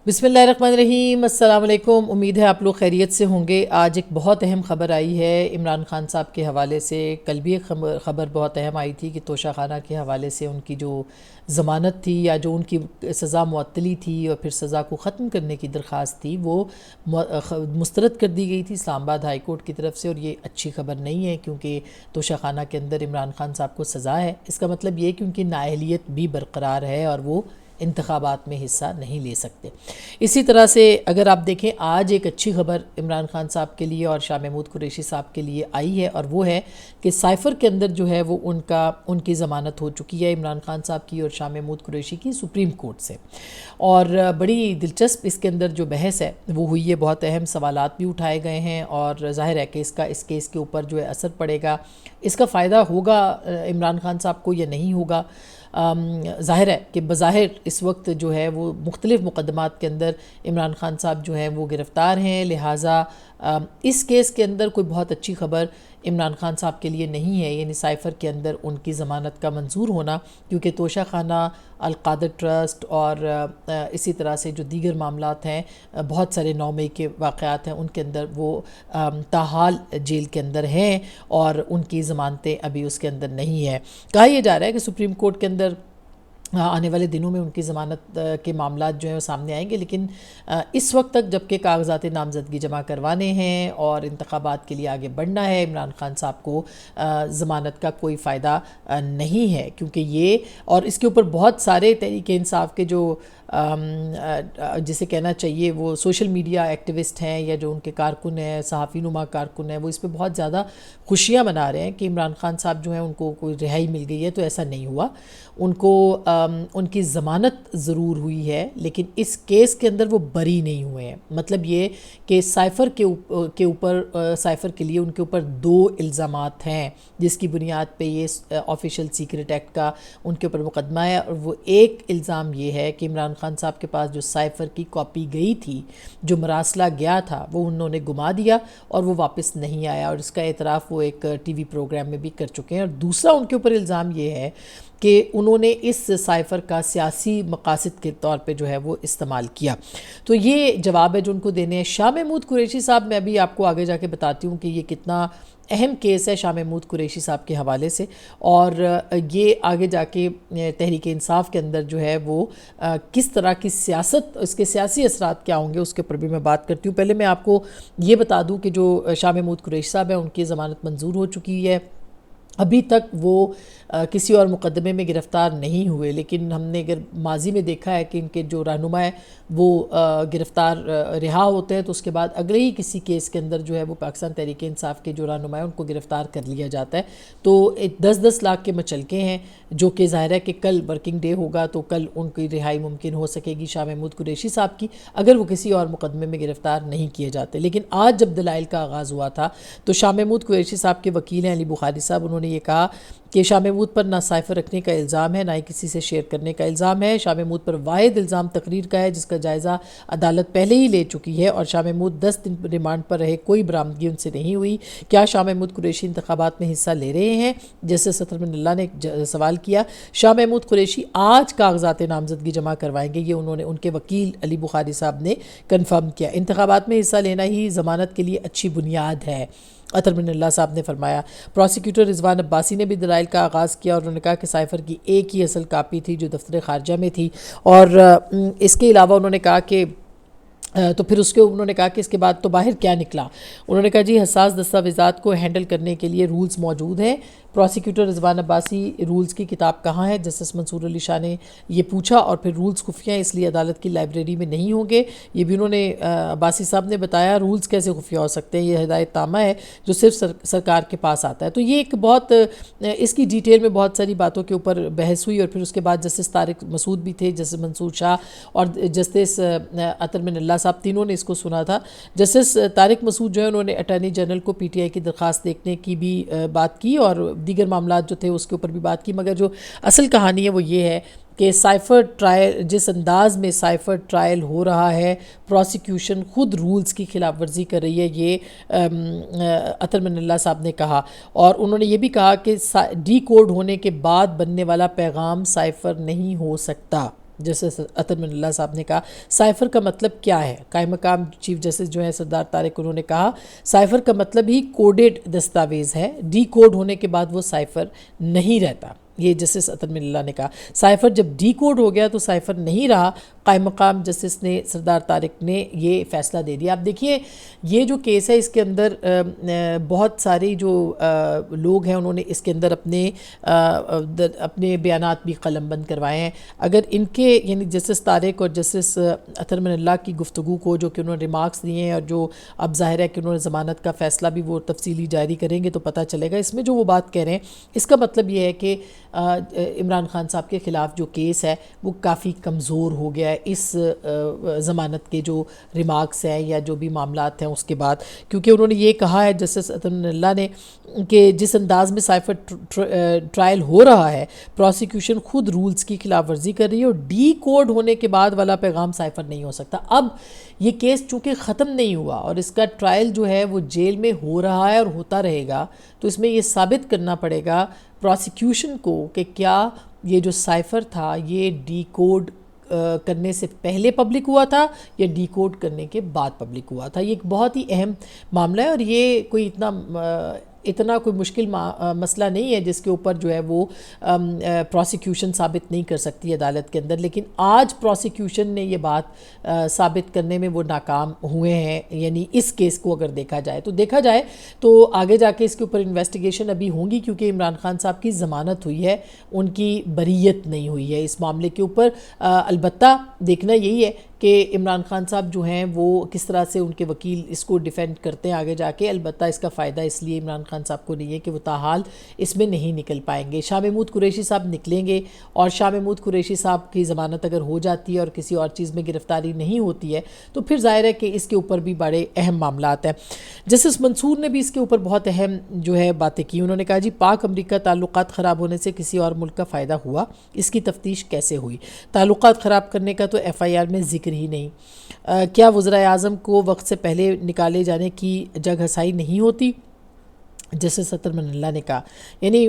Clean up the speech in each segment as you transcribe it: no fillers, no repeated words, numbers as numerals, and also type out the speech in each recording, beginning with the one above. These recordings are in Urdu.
بسم اللہ الرحمن الرحیم، السلام علیکم۔ امید ہے آپ لوگ خیریت سے ہوں گے۔ آج ایک بہت اہم خبر آئی ہے عمران خان صاحب کے حوالے سے۔ کل بھی ایک خبر بہت اہم آئی تھی کہ توشہ خانہ کے حوالے سے ان کی جو ضمانت تھی یا جو ان کی سزا معطلی تھی اور پھر سزا کو ختم کرنے کی درخواست تھی وہ مسترد کر دی گئی تھی اسلام آباد ہائی کورٹ کی طرف سے، اور یہ اچھی خبر نہیں ہے کیونکہ توشہ خانہ کے اندر عمران خان صاحب کو سزا ہے۔ اس کا مطلب یہ کہ ان کی نااہلیت بھی برقرار ہے اور وہ انتخابات میں حصہ نہیں لے سکتے۔ اسی طرح سے اگر آپ دیکھیں آج ایک اچھی خبر عمران خان صاحب کے لیے اور شاہ محمود قریشی صاحب کے لیے آئی ہے، اور وہ ہے کہ سائفر کے اندر جو ہے وہ ان کی ضمانت ہو چکی ہے، عمران خان صاحب کی اور شاہ محمود قریشی کی، سپریم کورٹ سے۔ اور بڑی دلچسپ اس کے اندر جو بحث ہے وہ ہوئی ہے، بہت اہم سوالات بھی اٹھائے گئے ہیں، اور ظاہر ہے کہ اس کیس کے اوپر جو ہے اثر پڑے گا، اس کا فائدہ ہوگا عمران خان صاحب کو یا نہیں ہوگا۔ ظاہر ہے کہ بظاہر اس وقت جو ہے وہ مختلف مقدمات کے اندر عمران خان صاحب جو ہیں وہ گرفتار ہیں، لہٰذا اس کیس کے اندر کوئی بہت اچھی خبر عمران خان صاحب کے لیے نہیں ہے، یعنی سائفر کے اندر ان کی ضمانت کا منظور ہونا، کیونکہ توشہ خانہ، القادر ٹرسٹ اور اسی طرح سے جو دیگر معاملات ہیں، بہت سارے 9 مئی کے واقعات ہیں، ان کے اندر وہ تاحال جیل کے اندر ہیں اور ان کی ضمانتیں ابھی اس کے اندر نہیں ہیں۔ کہا یہ جا رہا ہے کہ سپریم کورٹ کے اندر آنے والے دنوں میں ان کی ضمانت کے معاملات جو ہیں وہ سامنے آئیں گے، لیکن اس وقت تک جبکہ کاغذات نامزدگی جمع کروانے ہیں اور انتخابات کے لیے آگے بڑھنا ہے، عمران خان صاحب کو ضمانت کا کوئی فائدہ نہیں ہے، کیونکہ یہ اور اس کے اوپر بہت سارے تحریک انصاف کے جو جسے کہنا چاہیے وہ سوشل میڈیا ایکٹیوسٹ ہیں یا جو ان کے کارکن ہیں، صحافی نما کارکن ہیں، وہ اس پہ بہت زیادہ خوشیاں منا رہے ہیں کہ عمران خان صاحب جو ہیں ان کو کوئی رہائی مل گئی ہے، تو ایسا نہیں ہوا۔ ان کو ان کی ضمانت ضرور ہوئی ہے، لیکن اس کیس کے اندر وہ بری نہیں ہوئے ہیں۔ مطلب یہ کہ سائفر کے اوپر سائفر کے لیے ان کے اوپر 2 الزامات ہیں، جس کی بنیاد پہ یہ آفیشل سیکرٹ ایکٹ کا ان کے اوپر مقدمہ ہے، اور وہ ایک الزام یہ ہے کہ عمران خان صاحب کے پاس جو سائفر کی کاپی گئی تھی، جو مراسلہ گیا تھا، وہ انہوں نے گما دیا اور وہ واپس نہیں آیا، اور اس کا اعتراف وہ ایک ٹی وی پروگرام میں بھی کر چکے ہیں۔ اور دوسرا ان کے اوپر الزام یہ ہے کہ انہوں نے اس سائفر کا سیاسی مقاصد کے طور پہ جو ہے وہ استعمال کیا۔ تو یہ جواب ہے جو ان کو دینے ہیں۔ شاہ محمود قریشی صاحب، میں ابھی آپ کو آگے جا کے بتاتی ہوں کہ یہ کتنا اہم کیس ہے شاہ محمود قریشی صاحب کے حوالے سے، اور یہ آگے جا کے تحریک انصاف کے اندر جو ہے وہ کس طرح کی سیاست، اس کے سیاسی اثرات کیا ہوں گے، اس کے اوپر بھی میں بات کرتی ہوں۔ پہلے میں آپ کو یہ بتا دوں کہ جو شاہ محمود قریشی صاحب ہیں ان کی ضمانت منظور ہو چکی ہے۔ ابھی تک وہ کسی اور مقدمے میں گرفتار نہیں ہوئے، لیکن ہم نے اگر ماضی میں دیکھا ہے کہ ان کے جو رہنما ہے وہ گرفتار رہا ہوتے ہیں، تو اس کے بعد اگلے ہی کسی کیس کے اندر جو ہے وہ پاکستان تحریک انصاف کے جو رہنما ہے ان کو گرفتار کر لیا جاتا ہے۔ تو 10-10 لاکھ کے مچلکے ہیں، جو کہ ظاہر ہے کہ کل ورکنگ ڈے ہوگا تو کل ان کی رہائی ممکن ہو سکے گی شاہ محمود قریشی صاحب کی، اگر وہ کسی اور مقدمے میں گرفتار نہیں کیے جاتے۔ لیکن آج جب دلائل کا آغاز ہوا تھا تو شاہ محمود قریشی صاحب کے وکیل ہیں علی بخاری صاحب، انہوں نے یہ کہا کہ شاہ محمود پر نہ سائفر رکھنے کا الزام ہے، نہ ہی کسی سے شیئر کرنے کا الزام ہے۔ شاہ محمود پر واحد الزام تقریر کا ہے، جس کا جائزہ عدالت پہلے ہی لے چکی ہے، اور شاہ محمود 10 دن ریمانڈ پر رہے، کوئی برآمدگی ان سے نہیں ہوئی۔ کیا شاہ محمود قریشی انتخابات میں حصہ لے رہے ہیں، جیسے سطر من اللہ نے سوال کیا۔ شاہ محمود قریشی آج کاغذات نامزدگی جمع کروائیں گے، یہ انہوں نے ان کے وکیل علی بخاری صاحب نے کنفرم کیا۔ انتخابات میں حصہ لینا ہی ضمانت کے لیے اچھی بنیاد ہے، عطر من اللہ صاحب نے فرمایا۔ پروسیکیوٹر رضوان عباسی نے بھی دلائل کا آغاز کیا، اور انہوں نے کہا کہ سائفر کی ایک ہی اصل کاپی تھی جو دفتر خارجہ میں تھی، اور اس کے علاوہ انہوں نے کہا کہ تو پھر انہوں نے کہا کہ اس کے بعد تو باہر کیا نکلا۔ انہوں نے کہا جی حساس دستاویزات کو ہینڈل کرنے کے لیے رولز موجود ہیں۔ پروسیکیوٹر رضوان عباسی، رولز کی کتاب کہاں ہے؟ جسٹس منصور علی شاہ نے یہ پوچھا، اور پھر رولز خفیہ ہیں اس لیے عدالت کی لائبریری میں نہیں ہوں گے، یہ بھی انہوں نے عباسی صاحب نے بتایا۔ رولز کیسے خفیہ ہو سکتے ہیں؟ یہ ہدایت نامہ ہے جو صرف سرکار کے پاس آتا ہے۔ تو یہ ایک بہت اس کی ڈیٹیل میں بہت ساری باتوں کے اوپر بحث ہوئی، اور پھر اس کے بعد جسٹس طارق مسعود بھی تھے، جسٹس منصور شاہ اور جسٹس عطر من اللہ صاحب، تینوں نے اس کو سنا تھا۔ جسٹس طارق مسعود جو ہے انہوں نے اٹارنی جنرل کو پی ٹی آئی کی درخواست دیکھنے کی بھی بات کی، اور دیگر معاملات جو تھے اس کے اوپر بھی بات کی، مگر جو اصل کہانی ہے وہ یہ ہے کہ سائفر ٹرائل، جس انداز میں سائفر ٹرائل ہو رہا ہے، پروسیکیوشن خود رولز کی خلاف ورزی کر رہی ہے، یہ عطر من اللہ صاحب نے کہا۔ اور انہوں نے یہ بھی کہا کہ ڈی کوڈ ہونے کے بعد بننے والا پیغام سائفر نہیں ہو سکتا، جسٹس اطہر من اللہ صاحب نے کہا سائفر کا مطلب کیا ہے؟ قائم مقام چیف جسٹس جو ہیں سردار طارق، انہوں نے کہا سائفر کا مطلب ہی کوڈڈ دستاویز ہے، ڈی کوڈ ہونے کے بعد وہ سائفر نہیں رہتا۔ یہ جسٹس اطہر من اللہ نے کہا سائفر جب ڈی کوڈ ہو گیا تو سائفر نہیں رہا۔ قائم مقام جسٹس نے سردار طارق نے یہ فیصلہ دے دیا۔ آپ دیکھیے یہ جو کیس ہے اس کے اندر بہت سارے جو لوگ ہیں انہوں نے اس کے اندر اپنے بیانات بھی قلم بند کروائے ہیں۔ اگر ان کے یعنی جسٹس طارق اور جسٹس اطہر من اللہ کی گفتگو کو جو کہ انہوں نے ریمارکس دیے ہیں اور جو اب ظاہر ہے کہ انہوں نے ضمانت کا فیصلہ بھی وہ تفصیلی جاری کریں گے تو پتہ چلے گا اس میں جو وہ بات کہہ رہے ہیں اس کا مطلب یہ ہے کہ عمران خان صاحب کے خلاف جو کیس ہے وہ کافی کمزور ہو گیا ہے اس ضمانت کے جو ریمارکس ہیں یا جو بھی معاملات ہیں اس کے بعد، کیونکہ انہوں نے یہ کہا ہے جسٹس اطہر من اللہ نے کہ جس انداز میں سائفر ٹرائل ہو رہا ہے پروسیکیوشن خود رولز کی خلاف ورزی کر رہی ہے اور ڈی کوڈ ہونے کے بعد والا پیغام سائفر نہیں ہو سکتا۔ اب یہ کیس چونکہ ختم نہیں ہوا اور اس کا ٹرائل جو ہے وہ جیل میں ہو رہا ہے اور ہوتا رہے گا، تو اس میں یہ ثابت کرنا پڑے گا پروسیکیوشن کو کہ کیا یہ جو سائفر تھا یہ ڈی کوڈ کرنے سے پہلے پبلک ہوا تھا یا ڈی کوڈ کرنے کے بعد پبلک ہوا تھا۔ یہ ایک بہت ہی اہم معاملہ ہے اور یہ کوئی اتنا کوئی مشکل مسئلہ نہیں ہے جس کے اوپر جو ہے وہ پروسیکیوشن ثابت نہیں کر سکتی عدالت کے اندر، لیکن آج پروسیکیوشن نے یہ بات ثابت کرنے میں وہ ناکام ہوئے ہیں۔ یعنی اس کیس کو اگر دیکھا جائے تو آگے جا کے اس کے اوپر انویسٹیگیشن ابھی ہوں گی، کیونکہ عمران خان صاحب کی ضمانت ہوئی ہے، ان کی بریت نہیں ہوئی ہے اس معاملے کے اوپر۔ البتہ دیکھنا یہی ہے کہ عمران خان صاحب جو ہیں وہ کس طرح سے ان کے وکیل اس کو ڈیفینڈ کرتے ہیں آگے جا کے۔ البتہ اس کا فائدہ اس لیے عمران خان صاحب کو نہیں ہے کہ وہ تاحال اس میں نہیں نکل پائیں گے۔ شاہ محمود قریشی صاحب نکلیں گے اور شاہ محمود قریشی صاحب کی ضمانت اگر ہو جاتی ہے اور کسی اور چیز میں گرفتاری نہیں ہوتی ہے تو پھر ظاہر ہے کہ اس کے اوپر بھی بڑے اہم معاملات ہیں۔ جسٹس منصور نے بھی اس کے اوپر بہت اہم جو ہے باتیں کی۔ انہوں نے کہا جی پاک امریکہ تعلقات خراب ہونے سے کسی اور ملک کا فائدہ ہوا، اس کی تفتیش کیسے ہوئی؟ تعلقات خراب کرنے کا تو ایف آئی آر میں ذکر ہی نہیں۔ کیا وزرائے اعظم کو وقت سے پہلے نکالے جانے کی جگ ہسائی نہیں ہوتی؟ جسٹس اطہر من اللہ نے کہا، یعنی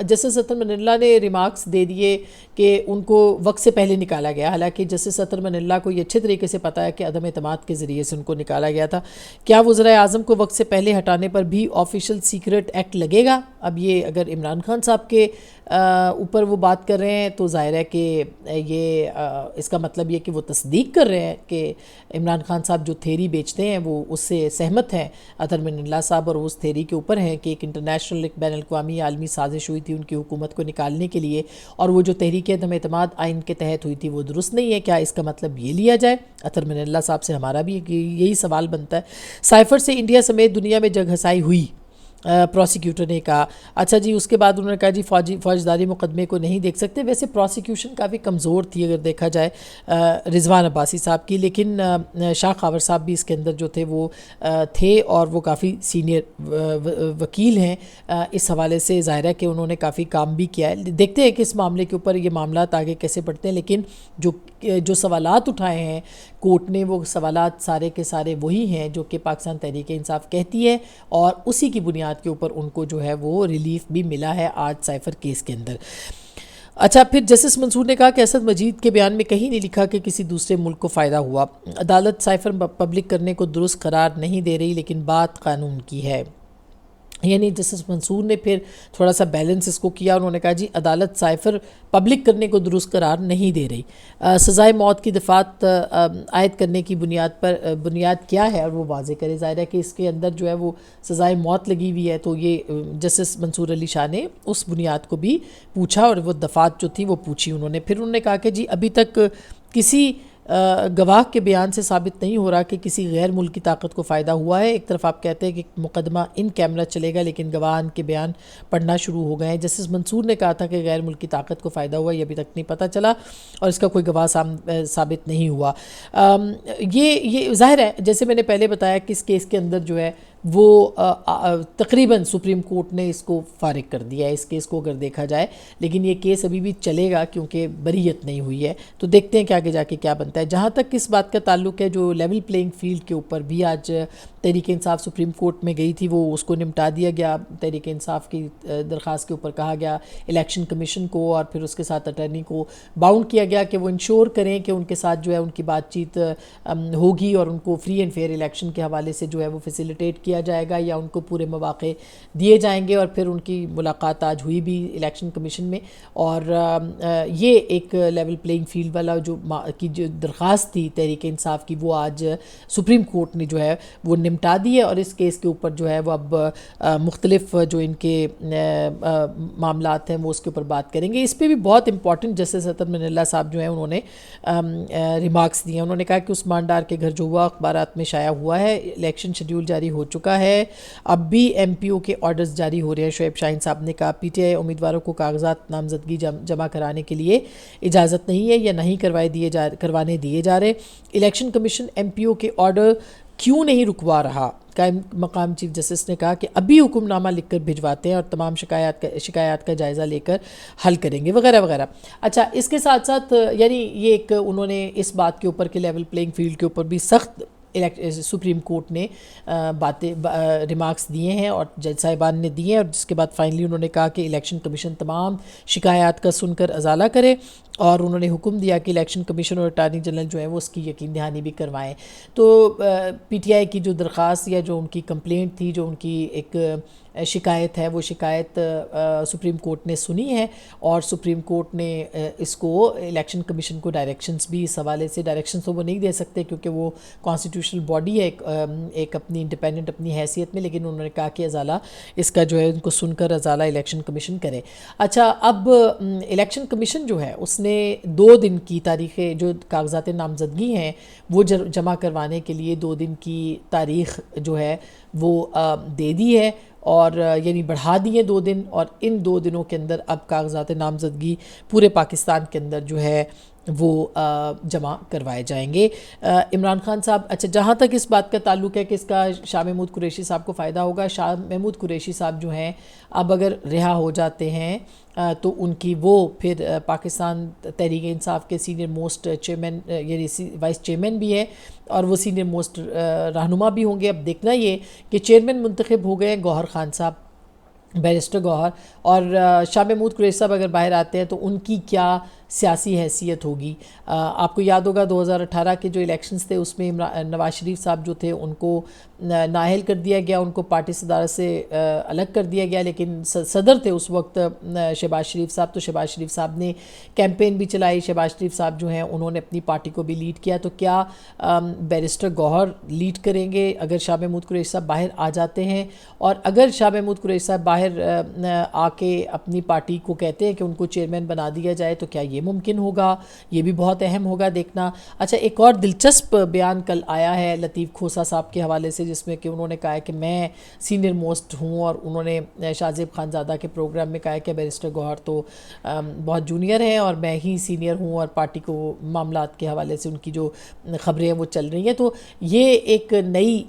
جسٹس اطہر من اللہ نے ریمارکس دے دیے کہ ان کو وقت سے پہلے نکالا گیا، حالانکہ جسٹس اطہر من اللہ کو یہ اچھے طریقے سے پتہ ہے کہ عدم اعتماد کے ذریعے سے ان کو نکالا گیا تھا۔ کیا وزرائے اعظم کو وقت سے پہلے ہٹانے پر بھی آفیشل سیکرٹ ایکٹ لگے گا؟ اب یہ اگر عمران خان صاحب کے اوپر وہ بات کر رہے ہیں تو ظاہر ہے کہ یہ اس کا مطلب یہ کہ وہ تصدیق کر رہے ہیں کہ عمران خان صاحب جو تھیری بیچتے ہیں وہ اس سے سہمت ہیں اطہر من اللہ صاحب، اور اس تھیری کے اوپر ہیں کہ ایک انٹرنیشنل ایک بین الاقوامی عالمی سازش ہوئی تھی ان کی حکومت کو نکالنے کے لیے، اور وہ جو تحریک عدم اعتماد آئین کے تحت ہوئی تھی وہ درست نہیں ہے۔ کیا اس کا مطلب یہ لیا جائے؟ اطہر من اللہ صاحب سے ہمارا بھی یہی سوال بنتا ہے۔ سائفر سے انڈیا سمیت دنیا میں جگ ہسائی ہوئی، پروسیکیوٹر نے کہا۔ اچھا جی، اس کے بعد انہوں نے کہا جی فوجداری مقدمے کو نہیں دیکھ سکتے۔ ویسے پروسیکیوشن کافی کمزور تھی اگر دیکھا جائے رضوان عباسی صاحب کی، لیکن شاہ خاور صاحب بھی اس کے اندر جو تھے وہ تھے اور وہ کافی سینئر وکیل ہیں اس حوالے سے، ظاہر ہے کہ انہوں نے کافی کام بھی کیا ہے۔ دیکھتے ہیں کہ اس معاملے کے اوپر یہ معاملات آگے کیسے بڑھتے ہیں، لیکن جو سوالات اٹھائے ہیں کورٹ نے وہ سوالات سارے کے سارے وہی ہیں جو کہ پاکستان تحریک انصاف کہتی ہے، اور اسی کی بنیاد کے اوپر ان کو جو ہے وہ ریلیف بھی ملا ہے آج سائفر کیس کے اندر۔ اچھا، پھر جسٹس منصور نے کہا کہ اسد مجید کے بیان میں کہیں نہیں لکھا کہ کسی دوسرے ملک کو فائدہ ہوا۔ عدالت سائفر پبلک کرنے کو درست قرار نہیں دے رہی، لیکن بات قانون کی ہے۔ یعنی جسٹس منصور نے پھر تھوڑا سا بیلنس اس کو کیا، انہوں نے کہا جی عدالت سائفر پبلک کرنے کو درست قرار نہیں دے رہی، سزائے موت کی دفعات عائد کرنے کی بنیاد کیا ہے اور وہ واضح کرے۔ ظاہر ہے کہ اس کے اندر جو ہے وہ سزائے موت لگی ہوئی ہے، تو یہ جسٹس منصور علی شاہ نے اس بنیاد کو بھی پوچھا اور وہ دفعات جو تھی وہ پوچھی انہوں نے۔ پھر انہوں نے کہا کہ جی ابھی تک کسی گواہ کے بیان سے ثابت نہیں ہو رہا کہ کسی غیر ملکی طاقت کو فائدہ ہوا ہے۔ ایک طرف آپ کہتے ہیں کہ مقدمہ ان کیمرہ چلے گا، لیکن گواہان کے بیان پڑھنا شروع ہو گئے ہیں۔ جسٹس منصور نے کہا تھا کہ غیر ملکی طاقت کو فائدہ ہوا، یہ ابھی تک نہیں پتہ چلا اور اس کا کوئی گواہ ثابت نہیں ہوا۔ یہ ظاہر ہے، جیسے میں نے پہلے بتایا کہ اس کیس کے اندر جو ہے وہ تقریباً سپریم کورٹ نے اس کو فارغ کر دیا ہے اس کیس کو اگر دیکھا جائے، لیکن یہ کیس ابھی بھی چلے گا کیونکہ بریت نہیں ہوئی ہے، تو دیکھتے ہیں کہ آگے جا کے کیا بنتا ہے۔ جہاں تک اس بات کا تعلق ہے جو لیول پلینگ فیلڈ کے اوپر بھی آج تحریک انصاف سپریم کورٹ میں گئی تھی، وہ اس کو نمٹا دیا گیا۔ تحریک انصاف کی درخواست کے اوپر کہا گیا الیکشن کمیشن کو اور پھر اس کے ساتھ اٹارنی کو باؤنڈ کیا گیا کہ وہ انشور کریں کہ ان کے ساتھ جو ہے ان کی بات چیت ہوگی اور ان کو فری اینڈ فیئر الیکشن کے حوالے سے جو ہے وہ فیسیلیٹیٹ کیا جائے گا یا ان کو پورے مواقع دیے جائیں گے۔ اور پھر ان کی ملاقات آج ہوئی بھی الیکشن کمیشن میں، اور یہ ایک لیول پلینگ فیلڈ والا جو درخواست تھی تحریک انصاف کی، وہ آج سپریم کورٹ نے جو ہے وہ نمٹا دی ہے، اور اس کیس کے اوپر جو ہے وہ اب مختلف جو ان کے معاملات ہیں وہ اس کے اوپر بات کریں گے۔ اس پہ بھی بہت امپورٹنٹ جسٹس عطر من اللہ صاحب جو ہیں انہوں نے ریمارکس دیے ہیں۔ انہوں نے کہا کہ عثمان ڈار کے گھر جو ہوا اخبارات میں شائع ہوا ہے، الیکشن شیڈیول جاری ہو چکا ہے، اب بھی ایم پی او کے آرڈرز جاری ہو رہے ہیں۔ شعیب شاہین صاحب نے کہا پی ٹی آئی امیدواروں کو کاغذات نامزدگی جمع کرانے کے لیے اجازت نہیں ہے یا نہیں کروانے دیے جا رہے۔ الیکشن کمیشن ایم پی او کے آرڈر کیوں نہیں رکوا رہا؟ قائم مقام چیف جسٹس نے کہا کہ ابھی حکم نامہ لکھ کر بھجواتے ہیں اور تمام شکایات کا جائزہ لے کر حل کریں گے وغیرہ وغیرہ۔ اچھا، اس کے ساتھ ساتھ یعنی یہ ایک انہوں نے اس بات کے اوپر کہ لیول پلینگ فیلڈ کے اوپر بھی سخت سپریم کورٹ نے ریمارکس دیے ہیں اور جج صاحبان نے دیے ہیں، اور جس کے بعد فائنلی انہوں نے کہا کہ الیکشن کمیشن تمام شکایات کا سن کر ازالہ کرے، اور انہوں نے حکم دیا کہ الیکشن کمیشن اور اٹارنی جنرل جو ہیں وہ اس کی یقین دہانی بھی کروائیں۔ تو پی ٹی آئی کی جو درخواست یا جو ان کی کمپلینٹ تھی، جو ان کی ایک شکایت ہے، وہ شکایت سپریم کورٹ نے سنی ہے، اور سپریم کورٹ نے اس کو الیکشن کمیشن کو ڈائریکشنز بھی اس حوالے سے، ڈائریکشنز تو وہ نہیں دے سکتے کیونکہ وہ کانسٹیٹیوشنل باڈی ہے ایک اپنی انڈیپینڈنٹ اپنی حیثیت میں، لیکن انہوں نے کہا کہ ازالہ اس کا جو ہے ان کو سن کر ازالہ الیکشن کمیشن کرے۔ اچھا، اب الیکشن کمیشن جو ہے اس نے 2 دن کی تاریخیں جو کاغذات نامزدگی ہیں وہ جمع کروانے کے لیے 2 دن کی تاریخ جو ہے وہ دے دی ہے، اور یعنی بڑھا دیے 2 دن، اور ان 2 دنوں کے اندر اب کاغذات نامزدگی پورے پاکستان کے اندر جو ہے وہ جمع کروائے جائیں گے۔ عمران خان صاحب، اچھا جہاں تک اس بات کا تعلق ہے کہ اس کا شاہ محمود قریشی صاحب کو فائدہ ہوگا، شاہ محمود قریشی صاحب جو ہیں اب اگر رہا ہو جاتے ہیں تو ان کی وہ پھر پاکستان تحریک انصاف کے سینئر موسٹ چیئرمین یعنی وائس چیئرمین بھی ہے، اور وہ سینئر موسٹ رہنما بھی ہوں گے۔ اب دیکھنا یہ کہ چیئرمین منتخب ہو گئے گوہر خان صاحب، بیرسٹر گوہر، اور شاہ محمود قریشی صاحب اگر باہر آتے ہیں تو ان کی کیا سیاسی حیثیت ہوگی۔ آپ کو یاد ہوگا 2018 کے جو الیکشنز تھے اس میں نواز شریف صاحب جو تھے ان کو نااہل کر دیا گیا، ان کو پارٹی صدارت سے الگ کر دیا گیا، لیکن صدر تھے اس وقت شہباز شریف صاحب، تو شہباز شریف صاحب نے کیمپین بھی چلائی، شہباز شریف صاحب جو ہیں انہوں نے اپنی پارٹی کو بھی لیڈ کیا۔ تو کیا بیرسٹر گوہر لیڈ کریں گے اگر شاہ محمود قریشی صاحب باہر آ جاتے ہیں؟ اور اگر شاہ محمود قریشی صاحب باہر آ کے اپنی پارٹی کو کہتے ہیں کہ ان کو چیئرمین بنا دیا جائے تو کیا یہ ممکن ہوگا؟ یہ بھی بہت اہم ہوگا دیکھنا۔ اچھا، ایک اور دلچسپ بیان کل آیا ہے لطیف کھوسہ صاحب کے حوالے سے، جس میں کہ انہوں نے کہا ہے کہ میں سینئر موسٹ ہوں، اور انہوں نے شاہ زیب خان زادہ کے پروگرام میں کہا ہے کہ بیرسٹر گوہر تو بہت جونیئر ہیں اور میں ہی سینئر ہوں، اور پارٹی کو معاملات کے حوالے سے ان کی جو خبریں ہیں وہ چل رہی ہیں۔ تو یہ ایک نئی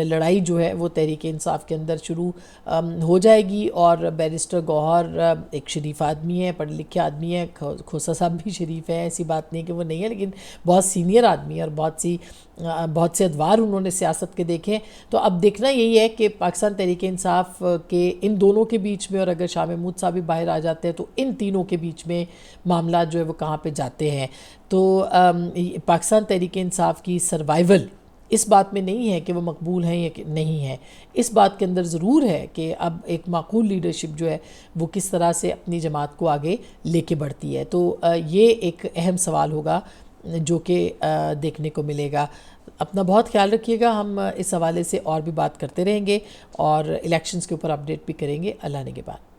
لڑائی جو ہے وہ تحریک انصاف کے اندر شروع ہو جائے گی، اور بیرسٹر گوہر ایک شریف آدمی ہے، پڑھے لکھے آدمی ہے، کھوسہ صاحب بھی شریف ہے، ایسی بات نہیں کہ وہ نہیں ہے، لیکن بہت سینئر آدمی ہے اور بہت سے ادوار انہوں نے سیاست کے دیکھے۔ تو اب دیکھنا یہی ہے کہ پاکستان تحریک انصاف کے ان دونوں کے بیچ میں، اور اگر شاہ محمود صاحب بھی باہر آ جاتے ہیں تو ان تینوں کے بیچ میں معاملات جو ہے وہ کہاں پہ جاتے ہیں۔ تو پاکستان تحریک انصاف کی سروائیول اس بات میں نہیں ہے کہ وہ مقبول ہیں یا نہیں ہے، اس بات کے اندر ضرور ہے کہ اب ایک معقول لیڈرشپ جو ہے وہ کس طرح سے اپنی جماعت کو آگے لے کے بڑھتی ہے۔ تو یہ ایک اہم سوال ہوگا جو کہ دیکھنے کو ملے گا۔ اپنا بہت خیال رکھیے گا، ہم اس حوالے سے اور بھی بات کرتے رہیں گے اور الیکشنز کے اوپر اپڈیٹ بھی کریں گے۔ اللہ نگہبان۔